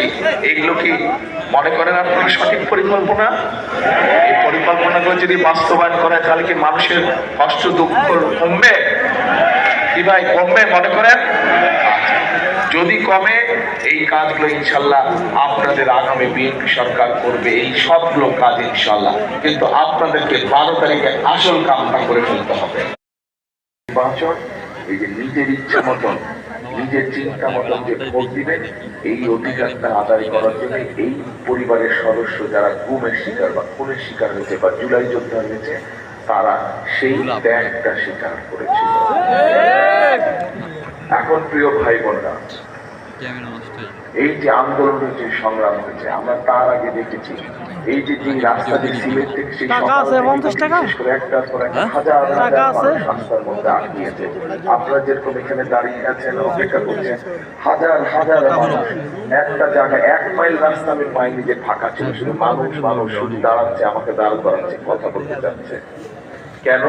যাচ্ছি, এগুলো কি মনে করেন আপনারা সঠিক পরিকল্পনা? এই পরিকল্পনাগুলো যদি বাস্তবায়ন করে তাহলে কি মানুষের কষ্ট দুঃখ কমবে? কি ভাই কমবে মনে করেন? যদি কমে এই কাজগুলো ইনশাল্লাহ আপনাদের আগামী বিএনপি সরকার করবে, এই সবগুলো কাজ ইনশাল্লাহ। কিন্তু আপনাদেরকে 12 তারিখে আসল কামটা করে ফেলতে হবে। নির্বাচন এই যে নিজের ইচ্ছা মতন নিজের চিন্তা মতন যে ভোট দিবেন, এই অধিকারটা আদায় করার জন্য এই পরিবারের সদস্য যারা গুমের শিকার বা খুনের শিকার হয়েছে বা জুলাই যোদ্ধা হয়েছে, তারা সেই ত্যাগটা স্বীকার করেছিল। এখন প্রিয় ভাই বোনরা, এই যে আন্দোলনের যে সংগ্রাম হয়েছে, আমরা তার আগে দেখেছি এই যে রাস্তা যে সিলেট থেকে সেই বিশেষ করে একটার পর একটা হাজার হাজার মানুষ রাস্তার মধ্যে আটকিয়েছে। আপনারা যেরকম এখানে দাঁড়িয়ে আছেন অপেক্ষা করছেন, হাজার হাজার মানুষ একটা জায়গায় 1 মাইল রাস্তা আমি পাইনি যে ফাঁকা ছিল, শুধু মানুষ মানুষ শুধু দাঁড়াচ্ছে, আমাকে দাঁড় করাচ্ছে, কথা বলতে যাচ্ছে। কেন?